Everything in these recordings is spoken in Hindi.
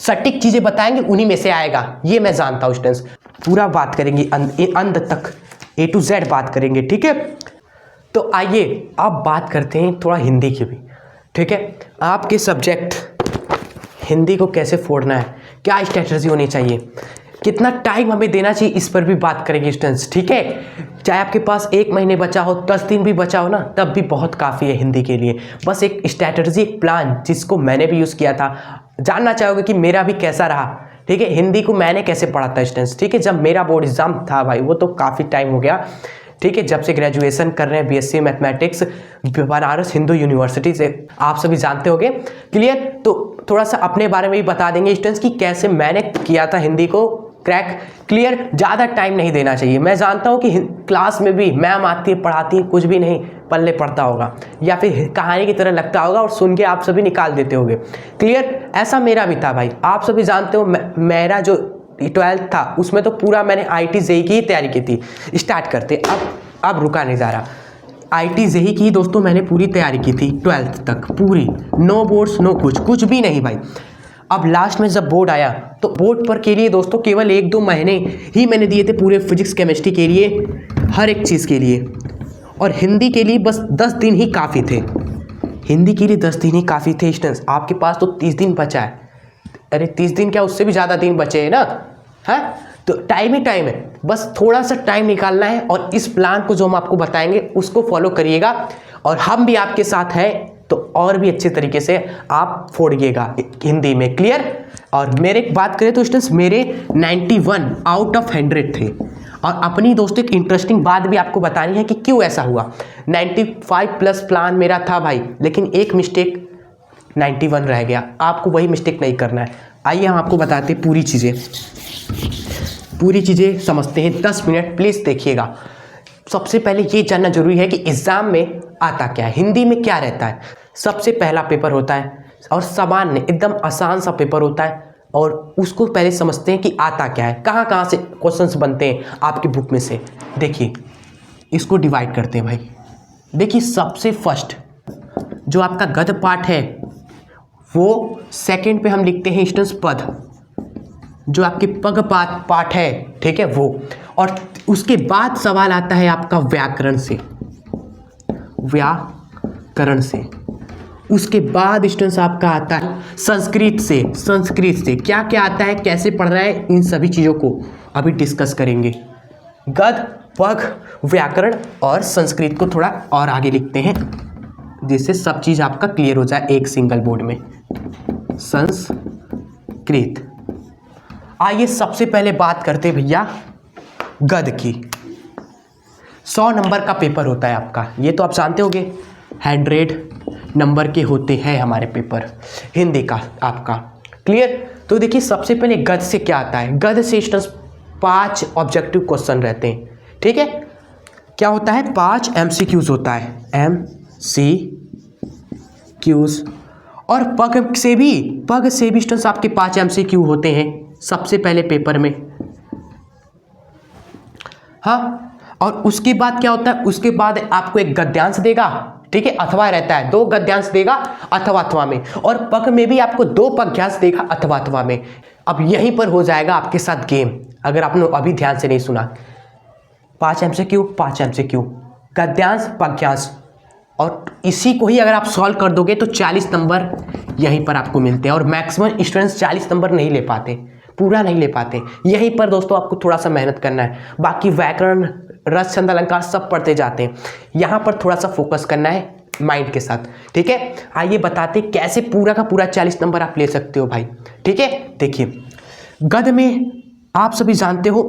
सटीक चीजें बताएंगे उन्हीं में से आएगा, ये मैं जानता हूँ स्टूडेंट्स। पूरा बात करेंगे अंत तक, A to Z बात करेंगे, ठीक है। तो आइए अब बात करते हैं थोड़ा हिंदी की भी, ठीक है। आपके सब्जेक्ट हिंदी को कैसे फोड़ना है, क्या स्ट्रेटजी होनी चाहिए, कितना टाइम हमें देना चाहिए, इस पर भी बात करेंगे स्टूडेंट्स, ठीक है। चाहे आपके पास 1 महीने बचा हो, 10 दिन भी बचा हो ना, तब भी बहुत काफ़ी है हिंदी के लिए। बस एक स्ट्रैटेजी, एक प्लान जिसको मैंने भी यूज़ किया था, जानना चाहोगे कि मेरा भी कैसा रहा, ठीक है। हिंदी को मैंने कैसे पढ़ा था स्टूडेंट्स, ठीक है। जब मेरा बोर्ड एग्जाम था भाई, वो तो काफ़ी टाइम हो गया, ठीक है, जब से ग्रेजुएशन कर रहे हैं BSc mathematics Banaras Hindu university से, आप सभी जानते होंगे, क्लियर। तो थोड़ा सा अपने बारे में भी बता देंगे स्टूडेंट्स कि कैसे मैंने किया था हिंदी को क्रैक, क्लियर। ज़्यादा टाइम नहीं देना चाहिए। मैं जानता हूँ कि क्लास में भी मैम आती है, पढ़ाती है, कुछ भी नहीं पल्ले पड़ता होगा, या फिर कहानी की तरह लगता होगा और सुन के आप सभी निकाल देते होंगे, क्लियर। ऐसा मेरा भी था भाई, आप सभी जानते हो। मेरा जो 12th था उसमें तो पूरा मैंने IIT JEE की तैयारी की थी। स्टार्ट करते, अब रुका नहीं जा रहा। IIT JEE की दोस्तों मैंने पूरी तैयारी की थी 12th तक, पूरी, नो बोर्ड्स नो कुछ भी नहीं भाई। अब लास्ट में जब बोर्ड आया तो बोर्ड पर के लिए दोस्तों केवल 1-2 महीने ही मैंने दिए थे पूरे फिजिक्स केमिस्ट्री के लिए, हर एक चीज़ के लिए। और हिंदी के लिए बस 10 दिन ही काफ़ी थे, हिंदी के लिए 10 दिन ही काफ़ी थे स्टूडेंट्स। आपके पास तो 30 दिन बचा है, अरे 30 दिन क्या, उससे भी ज़्यादा दिन बचे हैं ना, है। तो टाइम ही टाइम है, बस थोड़ा सा टाइम निकालना है। और इस प्लान को जो हम आपको बताएंगे उसको फॉलो करिएगा, और हम भी आपके साथ हैं, तो और भी अच्छे तरीके से आप फोड़िएगा हिंदी में, क्लियर। और मेरे बात करें तो स्टूडेंट्स मेरे 91 आउट ऑफ 100 थे। और अपनी दोस्तों एक इंटरेस्टिंग बात भी आपको बतानी है कि क्यों ऐसा हुआ। 95+ प्लान मेरा था भाई, लेकिन एक मिस्टेक 91 रह गया। आपको वही मिस्टेक नहीं करना है। आइए हम आपको बताते हैं पूरी चीज़ें समझते हैं। 10 मिनट प्लीज़ देखिएगा। सबसे पहले ये जानना जरूरी है कि एग्ज़ाम में आता क्या है, हिंदी में क्या रहता है। सबसे पहला पेपर होता है और सामान्य एकदम आसान सा पेपर होता है, और उसको पहले समझते हैं कि आता क्या है, कहाँ से क्वेश्चंस बनते हैं आपकी बुक में से। देखिए इसको डिवाइड करते हैं भाई। देखिए सबसे फर्स्ट जो आपका गद्य पाठ है वो सेकंड पे हम लिखते हैं स्टूडेंट्स पद, जो आपके पग पाठ है, ठीक है वो। और उसके बाद सवाल आता है आपका व्याकरण से, उसके बाद स्टूडेंट्स आपका आता है संस्कृत से क्या क्या आता है, कैसे पढ़ रहा है, इन सभी चीज़ों को अभी डिस्कस करेंगे। गद्य, पग, व्याकरण और संस्कृत को थोड़ा और आगे लिखते हैं, जिससे सब चीज़ आपका क्लियर हो जाए एक सिंगल बोर्ड में। संस्कृत। आइए सबसे पहले बात करते हैं भैया गद्य की। 100 नंबर का पेपर होता है आपका, ये तो आप जानते होंगे। 100 नंबर के होते हैं हमारे पेपर हिंदी का आपका, क्लियर। तो देखिए सबसे पहले गद्य से क्या आता है। गद्य से स्टूडेंट्स 5 ऑब्जेक्टिव क्वेश्चन रहते हैं, ठीक है। क्या होता है, 5 MCQs होता है, MCQs। और पग से भी स्टूडेंट्स आपके 5 MCQ होते हैं सबसे पहले पेपर में, हाँ। और उसके बाद क्या होता है, उसके बाद आपको एक गद्यांश देगा, ठीक है, अथवा रहता है, 2 गद्यांश देगा अथवा में, और पग में भी आपको 2 पद्यांश देगा अथवा में। अब यहीं पर हो जाएगा आपके साथ गेम, अगर आपने अभी ध्यान से नहीं सुना। 5 MCQ, गद्यांश, पद्यांश, और इसी को ही अगर आप सॉल्व कर दोगे तो 40 नंबर यहीं पर आपको मिलते हैं। और मैक्सिमम स्टूडेंट्स 40 नंबर नहीं ले पाते, पूरा नहीं ले पाते। यहीं पर दोस्तों आपको थोड़ा सा मेहनत करना है, बाकी व्याकरण, रस, छंद, अलंकार सब पढ़ते जाते हैं, यहाँ पर थोड़ा सा फोकस करना है माइंड के साथ, ठीक है। आइए बताते कैसे पूरा का पूरा 40 नंबर आप ले सकते हो भाई, ठीक है। देखिए गद्य में आप सभी जानते हो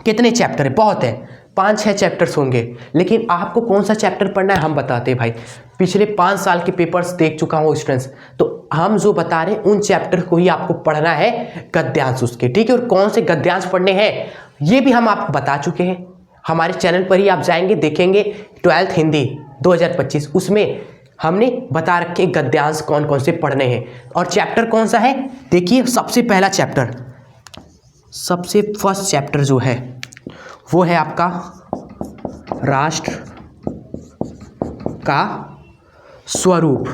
कितने चैप्टर है, बहुत है, 5-6 चैप्टर्स होंगे, लेकिन आपको कौन सा चैप्टर पढ़ना है हम बताते हैं भाई। पिछले 5 साल के पेपर्स देख चुका हूँ स्टूडेंट्स, तो हम जो बता रहे हैं उन चैप्टर को ही आपको पढ़ना है, गद्यांश उसके, ठीक है। और कौन से गद्यांश पढ़ने हैं ये भी हम आपको बता चुके हैं, हमारे चैनल पर ही आप जाएंगे देखेंगे 12th हिंदी 2025, उसमें हमने बता रखे गद्यांश कौन कौन से पढ़ने हैं। और चैप्टर कौन सा है, देखिए सबसे पहला चैप्टर, सबसे फर्स्ट चैप्टर जो है वो है आपका राष्ट्र का स्वरूप।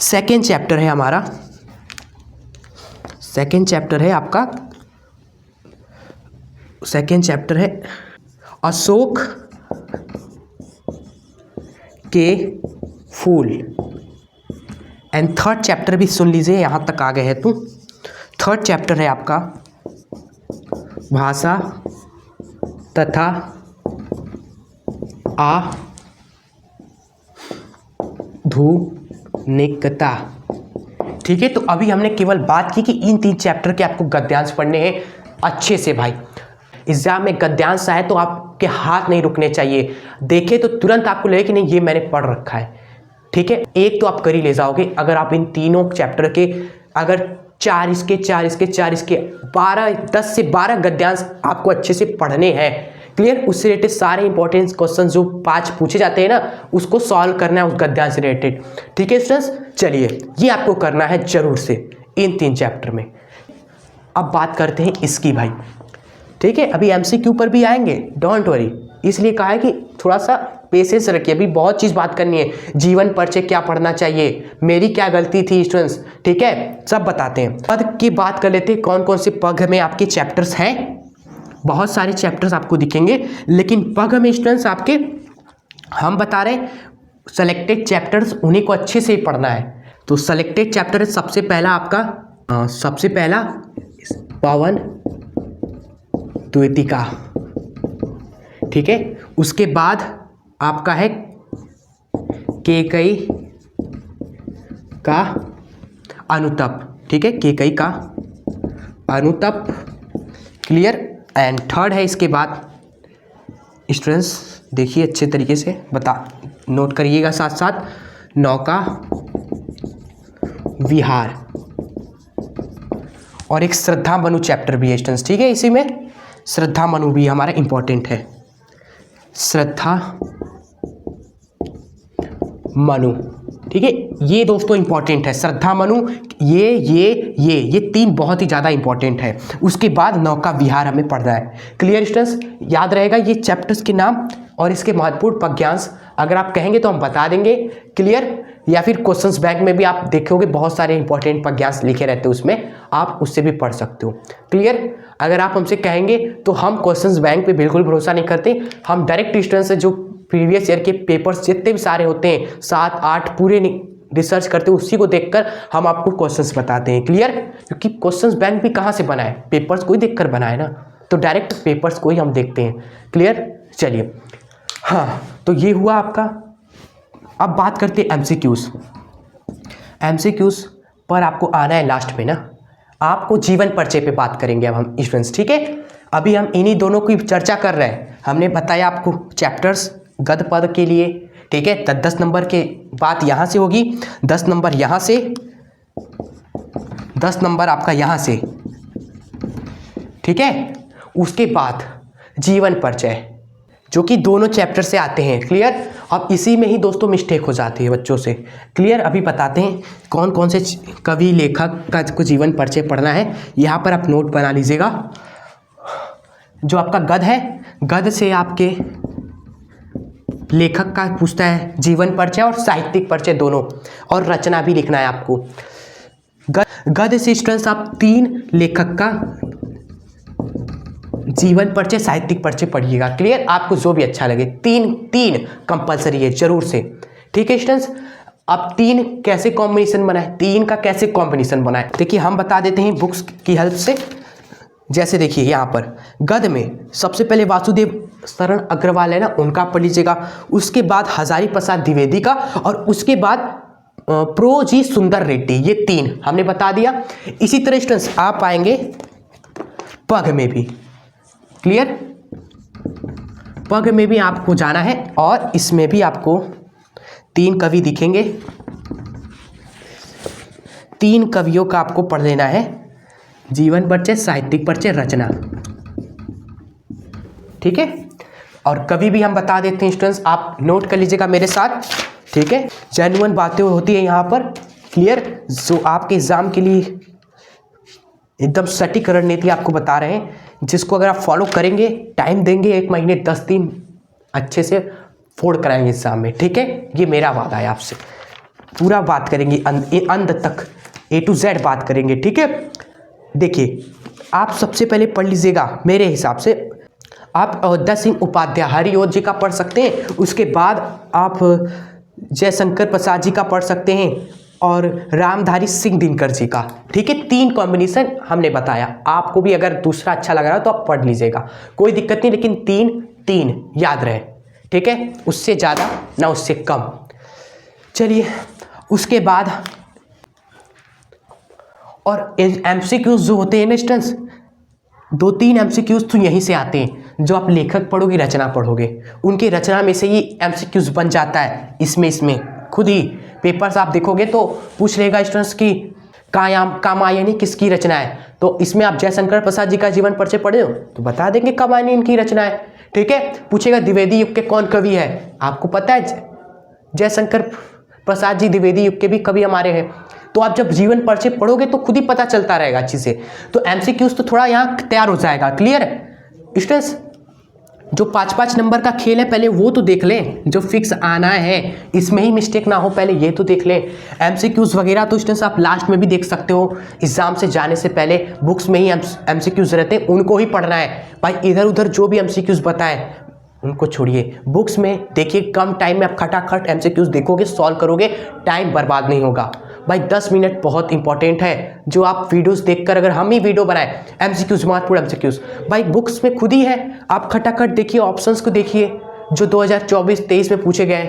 सेकेंड चैप्टर है हमारा, सेकेंड चैप्टर है आपका, सेकेंड चैप्टर है अशोक के फूल। एंड थर्ड चैप्टर भी सुन लीजिए, यहाँ तक आ गए हैं तो थर्ड चैप्टर है आपका भाषा तथा आधुनिकता। ठीक है, तो अभी हमने केवल बात की कि इन 3 चैप्टर के आपको गद्यांश पढ़ने हैं अच्छे से। भाई एग्जाम में गद्यांश आए तो आपके हाथ नहीं रुकने चाहिए, देखे तो तुरंत आपको लगे कि नहीं ये मैंने पढ़ रखा है। ठीक है, एक तो आप कर ही ले जाओगे अगर आप इन तीनों चैप्टर के अगर 4 इसके 4 इसके 4 इसके 12 10 से 12 गद्यांश आपको अच्छे से पढ़ने हैं। क्लियर, उससे रिलेटेड सारे इंपॉर्टेंट क्वेश्चन जो 5 पूछे जाते हैं ना उसको सॉल्व करना है उस गद्यांश से रिलेटेड। ठीक है स्टूडेंट्स, चलिए ये आपको करना है जरूर से इन 3 चैप्टर में। अब बात करते हैं इसकी भाई। ठीक है, अभी एमसीक्यू पर भी आएंगे, डोंट वरी, इसलिए कहा है कि थोड़ा सा पेशेंस रखिए, अभी बहुत चीज़ बात करनी है। जीवन परिचय क्या पढ़ना चाहिए, मेरी क्या गलती थी स्टूडेंट्स, ठीक है सब बताते हैं। पद की बात कर लेते हैं, कौन कौन से पद में आपके चैप्टर्स हैं। बहुत सारे चैप्टर्स आपको दिखेंगे, लेकिन पद में स्टूडेंट्स आपके हम बता रहे हैं सेलेक्टेड चैप्टर्स, उन्हीं को अच्छे से पढ़ना है। तो सेलेक्टेड चैप्टर सबसे पहला आपका सबसे पहला पवन द्योतिका। ठीक है, उसके बाद आपका है केकई का अनुतप। ठीक है, केकई का अनुतप। क्लियर, एंड थर्ड है इसके बाद स्टूडेंट्स देखिए अच्छे तरीके से बता नोट करिएगा साथ साथ, नौका विहार। और एक श्रद्धा मनु चैप्टर भी है स्टूडेंट्स। ठीक है, इसी में श्रद्धा मनु भी हमारा इंपॉर्टेंट है, श्रद्धा मनु। ठीक है, ये दोस्तों इंपॉर्टेंट है, श्रद्धा मनु, ये 3 बहुत ही ज़्यादा इंपॉर्टेंट है। उसके बाद नौका विहार हमें पढ़ना है। क्लियर स्टूडेंट्स, याद रहेगा ये चैप्टर्स के नाम और इसके महत्वपूर्ण पद्यांश अगर आप कहेंगे तो हम बता देंगे। क्लियर, या फिर क्वेश्चंस बैंक में भी आप देखोगे बहुत सारे इंपॉर्टेंट पद्यांश लिखे रहते हैं, उसमें आप उससे भी पढ़ सकते हो। क्लियर, अगर आप हमसे कहेंगे तो हम क्वेश्चंस बैंक पे बिल्कुल भरोसा नहीं करते, हम डायरेक्ट स्टूडेंट से जो प्रीवियस ईयर के पेपर्स जितने भी सारे होते हैं 7-8 पूरे रिसर्च करते हैं, उसी को देखकर हम आपको क्वेश्चंस बताते हैं। क्लियर, क्योंकि क्वेश्चंस बैंक भी कहाँ से बनाए, पेपर्स को ही देखकर बनाए ना, तो डायरेक्ट पेपर्स को ही हम देखते हैं। क्लियर, चलिए हाँ, तो ये हुआ आपका। अब बात करते हैं एमसीक्यूज। एमसीक्यूज पर आपको आना है लास्ट में ना, आपको जीवन परिचय पे बात करेंगे अब हम स्टूडेंट्स। ठीक है, अभी हम इन्हीं दोनों की चर्चा कर रहे हैं। हमने बताया आपको चैप्टर्स गद्य पद के लिए। ठीक है, 10 नंबर के बात यहाँ से होगी, 10 नंबर यहाँ से, 10 नंबर आपका यहाँ से। ठीक है, उसके बाद जीवन परिचय जो कि दोनों चैप्टर से आते हैं। क्लियर, अब इसी में ही दोस्तों मिस्टेक हो जाती है बच्चों से। क्लियर, अभी बताते हैं कौन कौन से कवि लेखक का को जीवन परिचय पढ़ना है, यहाँ पर आप नोट बना लीजिएगा। जो आपका गद्य है, गद्य से आपके लेखक का पूछता है जीवन परिचय और साहित्यिक परिचय दोनों, और रचना भी लिखना है आपको। गद्य से स्टूडेंट्स आप 3 लेखक का जीवन परिचय साहित्यिक परिचय पढ़िएगा। क्लियर, आपको जो भी अच्छा लगे, 3 कंपलसरी है जरूर से। ठीक है स्टूडेंट्स, अब 3 कैसे कॉम्बिनेशन बनाए, 3 का कैसे कॉम्बिनेशन बनाए देखिए हम बता देते हैं बुक्स की हेल्प से। जैसे देखिए यहाँ पर गद्य में सबसे पहले वासुदेव शरण अग्रवाल है ना, उनका पढ़ लीजिएगा। उसके बाद हजारी प्रसाद द्विवेदी का, और उसके बाद प्रो जी सुंदर रेड्डी। ये 3 हमने बता दिया। इसी तरह स्टूडेंट्स आप आएंगे पग में भी। क्लियर, पग में भी आपको जाना है, और इसमें भी आपको 3 कवि दिखेंगे। 3 कवियों का आपको पढ़ लेना है, जीवन परिचय, साहित्यिक परिचय, रचना। ठीक है, और कवि भी हम बता देते हैं स्टूडेंट्स, आप नोट कर लीजिएगा मेरे साथ। ठीक है, जेन्युइन बातें होती है यहाँ पर। क्लियर, जो आपके एग्जाम के लिए एकदम सटीक रणनीति आपको बता रहे हैं, जिसको अगर आप फॉलो करेंगे, टाइम देंगे 1 महीने 10 दिन, अच्छे से फोड़ कराएंगे एग्जाम में। ठीक है, ये मेरा वादा है आपसे। पूरा बात करेंगे अंत तक A to Z बात करेंगे, ठीक है। देखिए आप सबसे पहले पढ़ लीजिएगा, मेरे हिसाब से आप अयोध्या सिंह उपाध्याय हरिओं जी का पढ़ सकते हैं, उसके बाद आप जयशंकर प्रसाद जी का पढ़ सकते हैं और रामधारी सिंह दिनकर जी का, ठीक है। 3 कॉम्बिनेशन हमने बताया, आपको भी अगर दूसरा अच्छा लग रहा है तो आप पढ़ लीजिएगा, कोई दिक्कत नहीं, लेकिन 3 याद रहे, ठीक है, उससे ज़्यादा ना उससे कम। चलिए उसके बाद और एमसीक्यूज जो होते हैं ना स्टूडेंट्स, 2-3 एमसीक्यूज तो यहीं से आते हैं, जो आप लेखक पढ़ोगे रचना पढ़ोगे उनकी रचना में से ही एमसीक्यूज बन जाता है। इसमें खुद ही पेपर्स आप देखोगे तो पूछ लेगा स्टूडेंट्स की कामायनी किसकी रचना है, तो इसमें आप जयशंकर प्रसाद जी का जीवन परिचय पढ़े हो तो बता देंगे कामायनी इनकी रचना है, ठीक है। पूछेगा द्विवेदी युग के कौन कवि है, आपको पता है जयशंकर प्रसाद जी द्विवेदी युग के भी कवि हमारे हैं, तो आप जब जीवन परिचय पढ़ोगे तो खुद ही पता चलता रहेगा अच्छी से, तो एमसीक्यूज तो थोड़ा यहाँ तैयार हो जाएगा। क्लियर स्टूडेंट्स, जो 5-5 नंबर का खेल है पहले वो तो देख लें, जो फिक्स आना है इसमें ही मिस्टेक ना हो पहले ये तो देख लें। एमसीक्यूज वगैरह तो स्टूडेंट्स आप लास्ट में भी देख सकते हो, एग्जाम से जाने से पहले बुक्स में ही एमसीक्यूज रहते हैं, उनको ही पढ़ना है भाई। इधर उधर जो भी एमसीक्यूज बताए उनको छोड़िए, बुक्स में देखिए, कम टाइम में आप खटाखट एमसीक्यूज देखोगे, सॉल्व करोगे, टाइम बर्बाद नहीं होगा भाई। 10 मिनट बहुत इंपॉर्टेंट है, जो आप वीडियोस देखकर, अगर हम ही वीडियो बनाए एमसीक्यूज महत्वपूर्ण एमसीक्यूज भाई बुक्स में खुद ही है, आप खटाखट देखिए, ऑप्शंस को देखिए जो 2024-23 में पूछे गए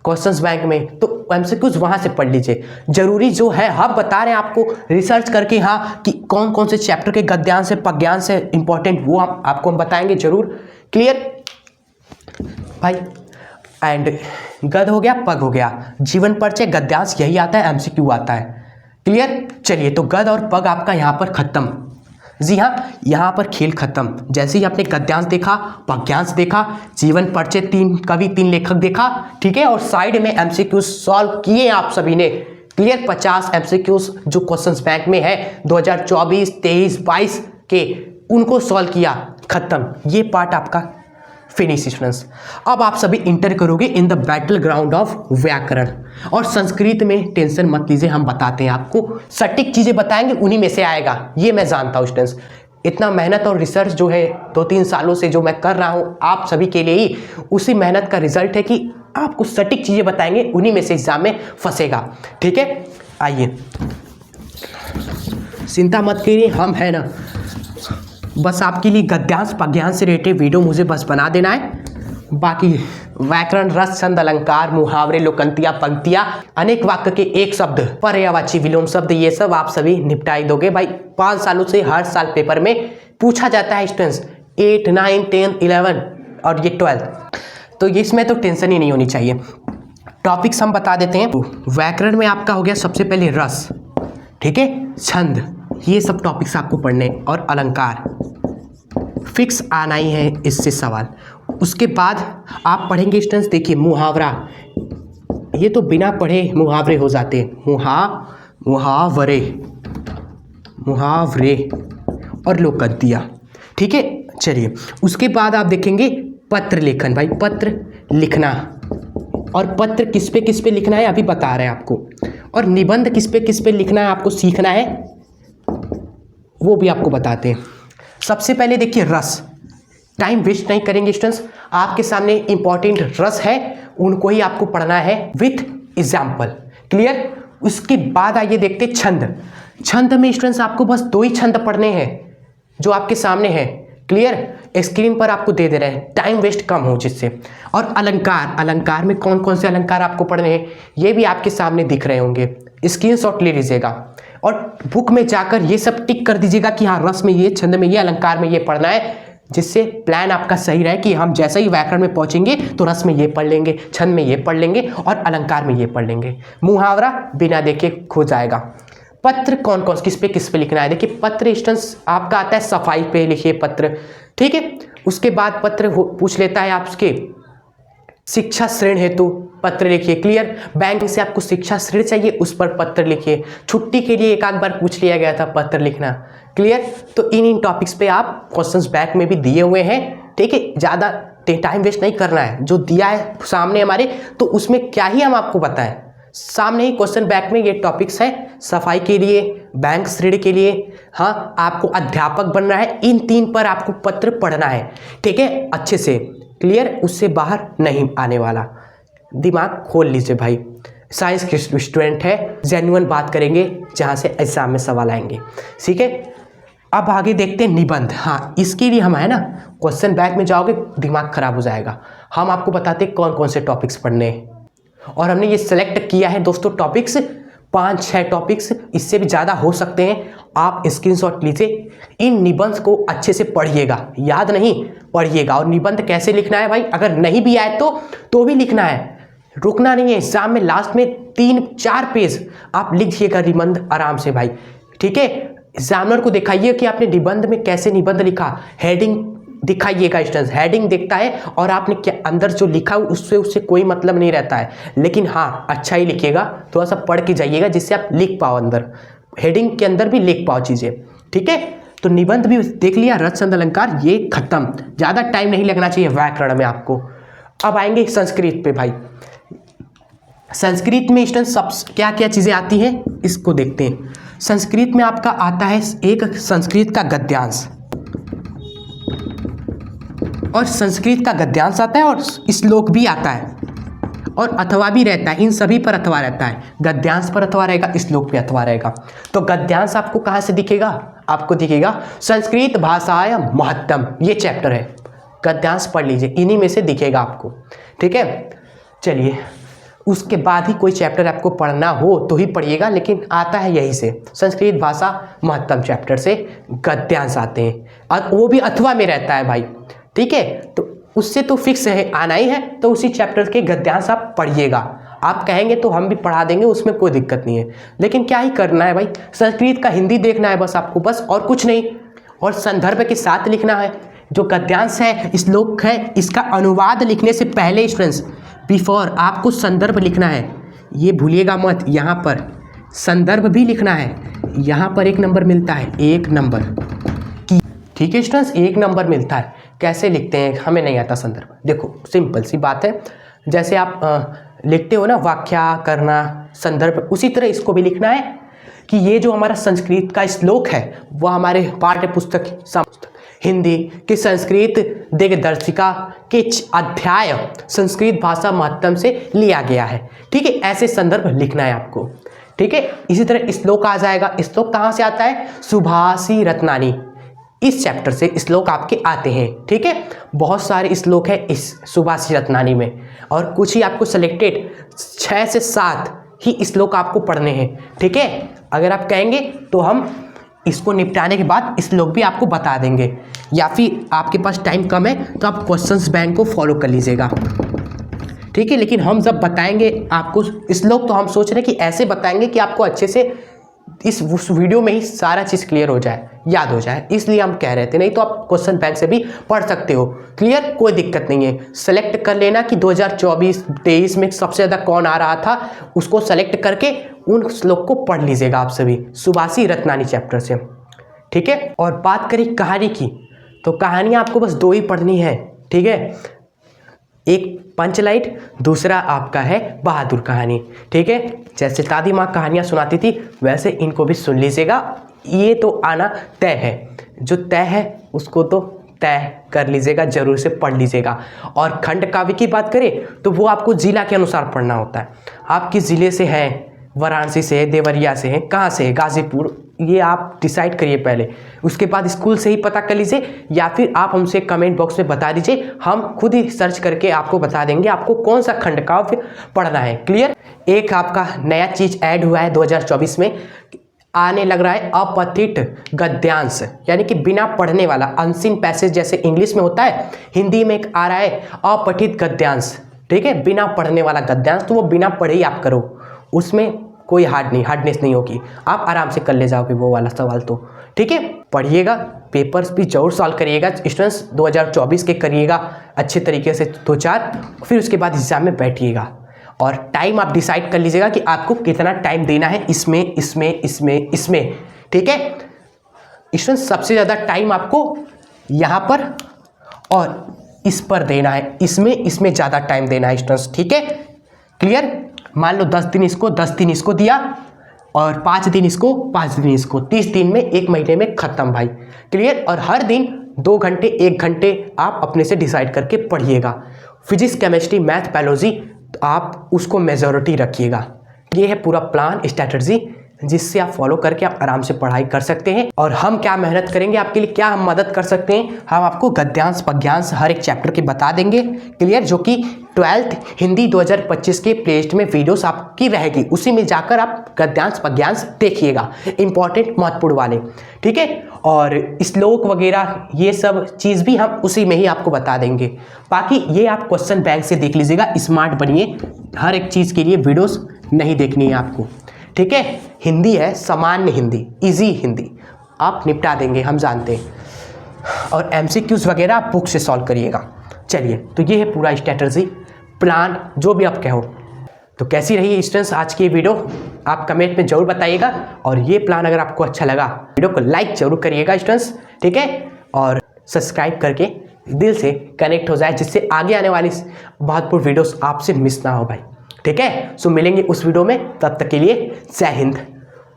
क्वेश्चंस बैंक में, तो एमसीक्यूज वहां से पढ़ लीजिए। जरूरी जो है हम बता रहे हैं आपको रिसर्च करके, हाँ, कि कौन कौन से चैप्टर के गद्यांश से पद्यांश से इंपॉर्टेंट, वो आपको हम बताएंगे जरूर। क्लियर भाई, एंड गद हो गया, पग हो गया, जीवन परिचय गद्यांश यही आता है, एमसीक्यू आता है। क्लियर, चलिए तो गद और पग आपका यहाँ पर खत्म। जी हाँ, यहाँ पर खेल खत्म। जैसे ही आपने गद्यांश देखा, पद्यांश देखा, जीवन परिचय 3 कवि 3 लेखक देखा, ठीक है, और साइड में एमसीक्यू सॉल्व किए आप सभी ने। क्लियर, 50 एमसीक्यूज जो क्वेश्चंस बैंक में है 2024, 23, 22 के, उनको सॉल्व किया, खत्म, ये पार्ट आपका फिनिश स्टूडेंट्स। अब आप सभी इंटर करोगे in the battle ground of व्याकरण, और संस्कृत में टेंशन मत लीजिए, हम बताते हैं आपको, सटीक चीजें बताएंगे, उन्हीं में से आएगा, ये मैं जानता हूँ स्टूडेंट्स। इतना मेहनत और रिसर्च जो है 2-3 सालों से जो मैं कर रहा हूँ आप सभी के लिए ही, उसी मेहनत का रिजल्ट है कि आपको सटीक चीजें बताएंगे, उन्हीं में से एग्जाम में फंसेगा, ठीक है। आइए, चिंता मत करिए, हम है ना, बस आपके लिए गद्यांश पद्यांश से रिलेटेड वीडियो मुझे बस बना देना है, बाकी व्याकरण, रस, छंद, अलंकार, मुहावरे, लोकंतियां, पंक्तियां, अनेक वाक्य के एक शब्द, पर्यायवाची, विलोम शब्द, ये सब आप सभी निपटाई दोगे भाई। 5 सालों से हर साल पेपर में पूछा जाता है स्टूडेंट्स, 8, 9, 10, 11 और ये 12, तो इसमें तो टेंशन ही नहीं होनी चाहिए। टॉपिक्स हम बता देते हैं। व्याकरण में आपका हो गया सबसे पहले रस, ठीक है, छंद, ये सब टॉपिक्स आपको पढ़ने, और अलंकार फिक्स आना ही है इससे सवाल। उसके बाद आप पढ़ेंगे स्टूडेंट्स, देखिए मुहावरा, ये तो बिना पढ़े मुहावरे हो जाते हैं, मुहावरे और लोकंतियां, ठीक है। चलिए उसके बाद आप देखेंगे पत्र लेखन, भाई पत्र लिखना, और पत्र किस पे लिखना है अभी बता रहे हैं आपको, और निबंध किस पे लिखना है आपको सीखना है, वो भी आपको बताते हैं। सबसे पहले देखिए रस, टाइम वेस्ट नहीं करेंगे स्टूडेंट्स, आपके सामने इंपॉर्टेंट रस है, उनको ही आपको पढ़ना है विथ एग्जाम्पल। क्लियर, उसके बाद आइए देखते छंद। छंद में स्टूडेंट्स आपको बस 2 ही छंद पढ़ने हैं जो आपके सामने हैं। क्लियर, स्क्रीन पर आपको दे दे रहे हैं, टाइम वेस्ट कम हो जिससे। और अलंकार, अलंकार में कौन कौन से अलंकार आपको पढ़ने हैं ये भी आपके सामने दिख रहे होंगे, स्क्रीनशॉट ले लीजिएगा, और बुक में जाकर ये सब टिक कर दीजिएगा कि हाँ रस में ये, छंद में ये, अलंकार में ये पढ़ना है, जिससे प्लान आपका सही रहे कि हम जैसे ही व्याकरण में पहुंचेंगे तो रस में ये पढ़ लेंगे, छंद में ये पढ़ लेंगे और अलंकार में ये पढ़ लेंगे। मुहावरा बिना देखे खो जाएगा। पत्र कौन कौन किस पे लिखना है, देखिए पत्र स्टूडेंट्स आपका आता है सफाई पे लिखिए पत्र, ठीक है। उसके बाद पत्र पूछ लेता है आपके शिक्षा ऋण हेतु पत्र लिखिए। क्लियर, बैंक से आपको शिक्षा ऋण चाहिए, उस पर पत्र लिखिए। छुट्टी के लिए एक आध बार पूछ लिया गया था पत्र लिखना। क्लियर, तो इन टॉपिक्स पे आप क्वेश्चंस बैक में भी दिए हुए हैं, ठीक है। ज़्यादा टाइम वेस्ट नहीं करना है, जो दिया है सामने हमारे, तो उसमें क्या ही हम आपको बताएं, सामने ही क्वेश्चन बैंक में ये टॉपिक्स हैं, सफाई के लिए, बैंक ऋण के लिए, हाँ आपको अध्यापक बनना है, इन 3 पर आपको पत्र पढ़ना है, ठीक है, अच्छे से क्लियर, उससे बाहर नहीं आने वाला, दिमाग खोल लीजिए भाई। साइंस के स्टूडेंट है, जेन्युइन बात करेंगे जहाँ से एग्जाम में सवाल आएंगे, ठीक है। अब आगे देखते हैं निबंध। हाँ, इसके लिए हम है ना, क्वेश्चन बैंक में जाओगे दिमाग खराब हो जाएगा। हम आपको बताते हैं कौन कौन से टॉपिक्स पढ़ने हैं, और हमने ये सेलेक्ट किया है दोस्तों टॉपिक्स, 5-6 टॉपिक्स, इससे भी ज़्यादा हो सकते हैं। आप स्क्रीनशॉट लीजिए, इन निबंध को अच्छे से पढ़िएगा, याद नहीं पढ़िएगा। और निबंध कैसे लिखना है भाई, अगर नहीं भी आए तो भी लिखना है, रुकना नहीं है। एग्जाम में लास्ट में 3-4 पेज आप लिखिएगा निबंध आराम से भाई, ठीक है। एग्जामिनर को दिखाइए कि आपने निबंध में कैसे निबंध लिखा, हेडिंग दिखाइएगा। स्टूडेंट्स हेडिंग देखता है और आपने क्या अंदर जो लिखा उससे कोई मतलब नहीं रहता है, लेकिन हाँ अच्छा ही लिखिएगा, थोड़ा सा पढ़ के जाइएगा जिससे आप लिख पाओ, अंदर हेडिंग के अंदर भी लिख पाओ चीज़ें, ठीक है। तो निबंध भी देख लिया, रच छंद अलंकार ये खत्म, ज़्यादा टाइम नहीं लगना चाहिए व्याकरण में आपको। अब आएंगे संस्कृत पे भाई। संस्कृत में स्टूडेंट्स सब क्या क्या चीज़ें आती हैं इसको देखते हैं। संस्कृत में आपका आता है एक संस्कृत का गद्यांश, और संस्कृत का गद्यांश आता है और श्लोक भी आता है, और अथवा भी रहता है, इन सभी पर अथवा रहता है। गद्यांश पर अथवा रहेगा, श्लोक पे अथवा रहेगा। तो गद्यांश आपको कहाँ से दिखेगा, आपको दिखेगा संस्कृत भाषाय महत्तम, ये चैप्टर है, गद्यांश पढ़ लीजिए, इन्हीं में से दिखेगा आपको, ठीक है। चलिए, उसके बाद ही कोई चैप्टर आपको पढ़ना हो तो ही पढ़िएगा, लेकिन आता है यही से, संस्कृत भाषा महत्तम चैप्टर से गद्यांश आते हैं, और वो भी अथवा में रहता है भाई, ठीक है। तो उससे तो फिक्स है आना ही है, तो उसी चैप्टर के गद्यांश आप पढ़िएगा। आप कहेंगे तो हम भी पढ़ा देंगे, उसमें कोई दिक्कत नहीं है, लेकिन क्या ही करना है भाई, संस्कृत का हिंदी देखना है बस आपको, बस और कुछ नहीं, और संदर्भ के साथ लिखना है। जो गद्यांश है, श्लोक है, इसका अनुवाद लिखने से पहले स्टूडेंट्स बिफोर आपको संदर्भ लिखना है, ये भूलिएगा मत। यहाँ पर संदर्भ भी लिखना है, यहाँ पर 1 नंबर मिलता है, 1 नंबर की, ठीक है स्टूडेंट्स, 1 नंबर मिलता है। कैसे लिखते हैं, हमें नहीं आता संदर्भ, देखो सिंपल सी बात है, जैसे आप लिखते हो ना व्याख्या करना संदर्भ, उसी तरह इसको भी लिखना है कि ये जो हमारा संस्कृत का श्लोक है वह हमारे पाठ्य पुस्तक हिंदी की संस्कृत दिग्दर्शिका के अध्याय संस्कृत भाषा महत्तम से लिया गया है, ठीक है। ऐसे संदर्भ लिखना है आपको, ठीक है। इसी तरह श्लोक आ जाएगा। श्लोक कहाँ से आता है, सुभाषी रत्नानी, इस चैप्टर से श्लोक आपके आते हैं, ठीक है। बहुत सारे श्लोक है इस सुभाषी रत्नानी में, और कुछ ही आपको सिलेक्टेड 6 से 7 ही श्लोक आपको पढ़ने हैं, ठीक है। अगर आप कहेंगे तो हम इसको निपटाने के बाद श्लोक भी आपको बता देंगे, या फिर आपके पास टाइम कम है तो आप क्वेश्चंस बैंक को फॉलो कर लीजिएगा, ठीक है। लेकिन हम जब बताएंगे आपको श्लोक, तो हम सोच रहे हैं कि ऐसे बताएंगे कि आपको अच्छे से उस वीडियो में ही सारा चीज़ क्लियर हो जाए, याद हो जाए, इसलिए हम कह रहे थे। नहीं तो आप क्वेश्चन बैंक से भी पढ़ सकते हो, क्लियर, कोई दिक्कत नहीं है। सेलेक्ट कर लेना कि 2024-23 में सबसे ज़्यादा कौन आ रहा था, उसको सेलेक्ट करके उन श्लोक को पढ़ लीजिएगा आप सभी, सुभाषी रत्नानी चैप्टर से, ठीक है। और बात करें कहानी की, तो कहानियाँ आपको बस 2 ही पढ़नी है, ठीक है। एक पंचलाइट, दूसरा आपका है बहादुर कहानी, ठीक है। जैसे दादी माँ कहानियाँ सुनाती थी वैसे इनको भी सुन लीजिएगा, ये तो आना तय है, जो तय है उसको तो तय कर लीजिएगा, जरूर से पढ़ लीजिएगा। और खंड काव्य की बात करें तो वो आपको जिला के अनुसार पढ़ना होता है, आप किस जिले से हैं, वाराणसी से है, देवरिया से है, कहाँ से है, गाजीपुर, ये आप डिसाइड करिए पहले। उसके बाद स्कूल से ही पता कर लीजिए, या फिर आप हमसे कमेंट बॉक्स में बता दीजिए, हम खुद ही सर्च करके आपको बता देंगे आपको कौन सा खंड काव्य पढ़ना है, क्लियर। एक आपका नया चीज़ ऐड हुआ है 2024 में, आने लग रहा है अपठित गद्यांश, यानी कि बिना पढ़ने वाला, अनसीन पैसेज जैसे इंग्लिश में होता है, हिंदी में एक आ रहा है अपठित गद्यांश, ठीक है, बिना पढ़ने वाला गद्यांश। तो वो बिना पढ़े ही आप करो, उसमें कोई हार्डनेस नहीं होगी, आप आराम से कर ले जाओगे वो वाला सवाल, तो ठीक है। पढ़िएगा, पेपर्स भी जरूर सॉल्व करिएगा स्टूडेंट्स, 2024 के करिएगा अच्छे तरीके से 2-4, फिर उसके बाद एग्जाम में बैठिएगा। और टाइम आप डिसाइड कर लीजिएगा कि आपको कितना टाइम देना है इसमें, ठीक है स्टूडेंट्स। सबसे ज़्यादा टाइम आपको यहाँ पर और इस पर देना है, इसमें ज़्यादा टाइम देना है स्टूडेंट्स, ठीक है, क्लियर। मान लो 10 दिन इसको, 10 दिन इसको दिया और 5 दिन इसको, 5 दिन इसको, 30 दिन में 1 महीने में खत्म भाई। क्लियर। और हर दिन 2 घंटे 1 घंटे आप अपने से डिसाइड करके पढ़िएगा। फिजिक्स, केमिस्ट्री, मैथ, बायोलॉजी आप उसको मेजॉरिटी रखिएगा। ये है पूरा प्लान, स्ट्रैटेजी, जिससे आप फॉलो करके आप आराम से पढ़ाई कर सकते हैं। और हम क्या मेहनत करेंगे आपके लिए, क्या हम मदद कर सकते हैं, हम आपको गद्यांश पद्यांश हर एक चैप्टर के बता देंगे। क्लियर। जो कि 12th हिंदी 2025 के प्लेलिस्ट में वीडियोस आपकी रहेगी, उसी में जाकर आप गद्यांश पद्यांश देखिएगा, इंपॉर्टेंट महत्वपूर्ण वाले। ठीक है। और श्लोक वगैरह ये सब चीज़ भी हम उसी में ही आपको बता देंगे। बाकी ये आप क्वेश्चन बैंक से देख लीजिएगा, स्मार्ट बनिए, हर एक चीज़ के लिए वीडियोस नहीं देखनी है आपको। ठीक है। हिंदी है सामान्य हिंदी, इजी हिंदी, आप निपटा देंगे, हम जानते हैं। और MCQs वगैरह आप बुक से सॉल्व करिएगा। चलिए, तो ये है पूरा स्ट्रैटेजी, प्लान, जो भी आप कहो। तो कैसी रही स्टूडेंट्स आज की वीडियो, आप कमेंट में जरूर बताइएगा। और ये प्लान अगर आपको अच्छा लगा, वीडियो को लाइक जरूर करिएगा स्टूडेंट्स। ठीक है। और सब्सक्राइब करके दिल से कनेक्ट हो जाए, जिससे आगे आने वाली महत्वपूर्ण वीडियोस आपसे मिस ना हो भाई। ठीक है। सो मिलेंगे उस वीडियो में, तब तक के लिए जय हिंद,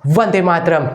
वंदे मातरम।